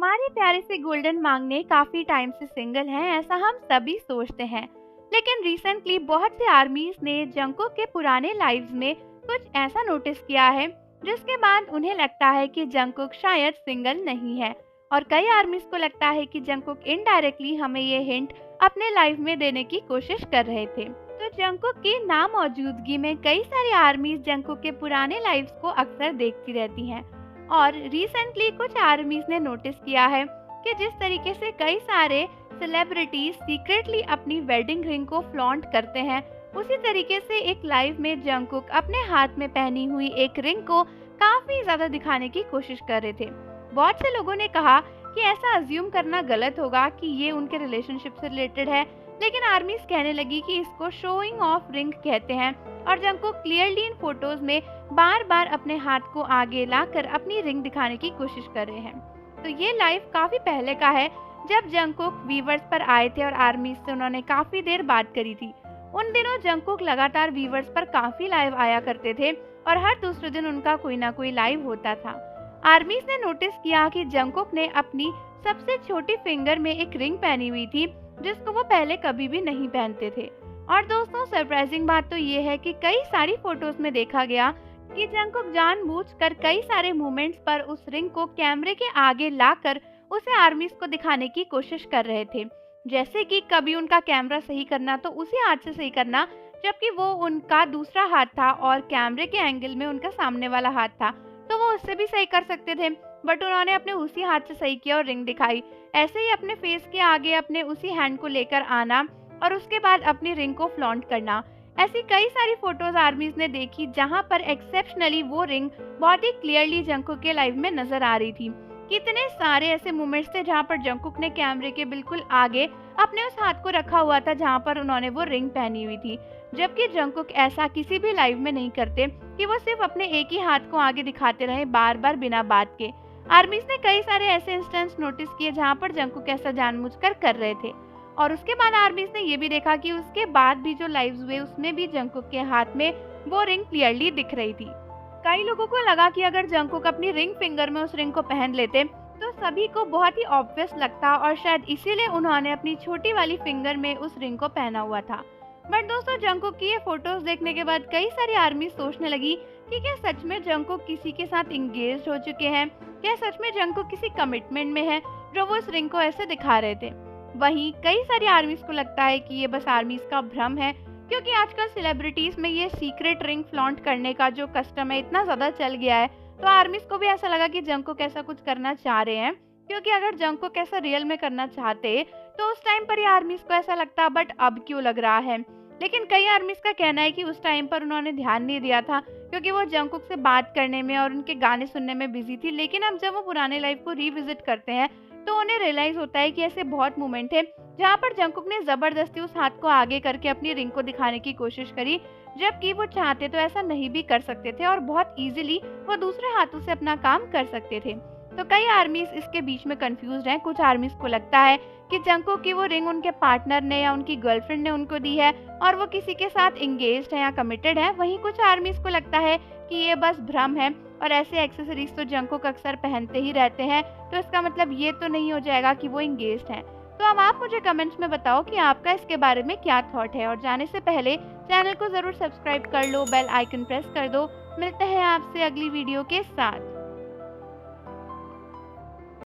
हमारे प्यारे से गोल्डन मांगने काफी टाइम से सिंगल हैं, ऐसा हम सभी सोचते हैं। लेकिन रिसेंटली बहुत से आर्मीज ने जंगकुक के पुराने लाइव्स में कुछ ऐसा नोटिस किया है जिसके बाद उन्हें लगता है कि जंगकुक शायद सिंगल नहीं है। और कई आर्मीज को लगता है कि जंगकुक इनडायरेक्टली हमें ये हिंट अपने लाइफ में देने की कोशिश कर रहे थे। तो जंगकुक की नामौजूदगी में कई सारी आर्मीज जंगकुक के पुराने लाइव्स को अक्सर देखती रहती हैं। और रिसेंटली कुछ आर्मीज ने नोटिस किया है कि जिस तरीके से कई सारे सेलिब्रिटीज सीक्रेटली अपनी वेडिंग रिंग को फ्लॉन्ट करते हैं, उसी तरीके से एक लाइव में जंगकुक अपने हाथ में पहनी हुई एक रिंग को काफी ज्यादा दिखाने की कोशिश कर रहे थे। बहुत से लोगों ने कहा कि ऐसा अज्यूम करना गलत होगा कि ये उनके रिलेशनशिप से रिलेटेड है, लेकिन आर्मीज कहने लगी कि इसको शोइंग ऑफ रिंग कहते हैं। और जंगकुक क्लियरली इन फोटोज में बार बार अपने हाथ को आगे लाकर अपनी रिंग दिखाने की कोशिश कर रहे हैं। तो ये लाइव काफी पहले का है, जब जंगकुक वीवर्स पर आए थे और आर्मीज से उन्होंने काफी देर बात करी थी। उन दिनों जंगकुक लगातार वीवर्स पर काफी लाइव आया करते थे और हर दूसरे दिन उनका कोई ना कोई लाइव होता था। आर्मीज ने नोटिस किया कि जंगकुक ने अपनी सबसे छोटी फिंगर में एक रिंग पहनी हुई थी, जिसको वो पहले कभी भी नहीं पहनते थे। और दोस्तों, सरप्राइजिंग बात तो ये है कि कई सारी फोटोज में देखा गया कि जंगकुक जानबूझकर कई सारे मूवमेंट्स पर उस रिंग को कैमरे के आगे लाकर उसे आर्मीज को दिखाने की कोशिश कर रहे थे। जैसे कि कभी उनका कैमरा सही करना तो उसी हाथ से सही करना, जबकि वो उनका दूसरा हाथ था और कैमरे के एंगल में उनका सामने वाला हाथ था, तो वो उससे भी सही कर सकते थे, बट उन्होंने अपने उसी हाथ से सही किया और रिंग दिखाई। ऐसे ही अपने फेस के आगे अपने उसी हैंड को लेकर आना और उसके बाद अपनी रिंग को फ्लॉन्ट करना। ऐसी कई सारी फोटोज आर्मीज ने देखी जहां पर एक्सेप्शनली वो रिंग बहुत ही क्लियरली जंगकुक के लाइव में नजर आ रही थी। कितने सारे ऐसे मोमेंट्स थे जहां पर जंगकुक ने कैमरे के बिल्कुल आगे अपने उस हाथ को रखा हुआ था जहां पर उन्होंने वो रिंग पहनी हुई थी, जबकि जंगकुक ऐसा किसी भी लाइव में नहीं करते कि वो सिर्फ अपने एक ही हाथ को आगे दिखाते रहे बार बार बिना बात के। आर्मीज ने कई सारे ऐसे इंस्टेंस नोटिस किए जहां पर जंगकुक ऐसा जानबूझकर कर रहे थे। और उसके बाद आर्मीज ने ये भी देखा कि उसके बाद भी जो लाइव्स हुए उसमें भी जंगकुक के हाथ में वो रिंग क्लियरली दिख रही थी। कई लोगों को लगा कि अगर जंगकुक अपनी रिंग फिंगर में उस रिंग को पहन लेते तो सभी को बहुत ही ऑब्वियस लगता और शायद इसीलिए उन्होंने अपनी छोटी वाली फिंगर में उस रिंग को पहना हुआ था। बट दोस्तों, जंगकुक की ये फोटोज देखने के बाद कई सारी आर्मी सोचने लगी कि क्या सच में जंगकुक किसी के साथ इंगेज हो चुके हैं, क्या सच में जंगकुक किसी कमिटमेंट में है जो वो इस रिंग को ऐसे दिखा रहे थे। वहीं कई सारी आर्मीज को लगता है कि ये बस आर्मीज का भ्रम है, क्योंकि आजकल सेलिब्रिटीज में ये सीक्रेट रिंग फ्लॉन्ट करने का जो कस्टम है इतना ज्यादा चल गया है, तो आर्मीज को भी ऐसा लगा कि जंगकुक ऐसा कुछ करना चाह रहे हैं। क्योंकि अगर जंगकुक ऐसा रियल में करना चाहते तो उस टाइम पर ही आर्मीज को ऐसा लगता, बट अब क्यों लग रहा है। लेकिन कई आर्मीज का कहना है कि उस टाइम पर उन्होंने ध्यान नहीं दिया था, क्योंकि वो जंगकुक से बात करने में और उनके गाने सुनने में बिजी थी। लेकिन अब जब वो पुराने लाइफ को रिविजिट करते हैं तो उन्हें रियलाइज होता है कि ऐसे बहुत मोमेंट है जहाँ पर जंगकुक ने जबरदस्ती उस हाथ को आगे करके अपनी रिंग को दिखाने की कोशिश करी, जबकि वो चाहते तो ऐसा नहीं भी कर सकते थे और बहुत इजीली वो दूसरे हाथों से अपना काम कर सकते थे। तो कई आर्मीज इसके बीच में कंफ्यूज हैं। कुछ आर्मीज को लगता है कि जंगकुक की वो रिंग उनके पार्टनर ने या उनकी गर्लफ्रेंड ने उनको दी है और वो किसी के साथ इंगेज्ड है या कमिटेड है। वहीं कुछ आर्मीज को लगता है कि ये बस भ्रम है और ऐसे एक्सेसरीज तो जंगकुक अक्सर पहनते ही रहते हैं, तो इसका मतलब ये तो नहीं हो जाएगा कि वो इंगेज्ड हैं। तो अब आप मुझे कमेंट्स में बताओ कि आपका इसके बारे में क्या थॉट है। और जाने से पहले चैनल को जरूर सब्सक्राइब कर लो, बेल आइकन प्रेस कर दो। मिलते हैं आपसे अगली वीडियो के साथ।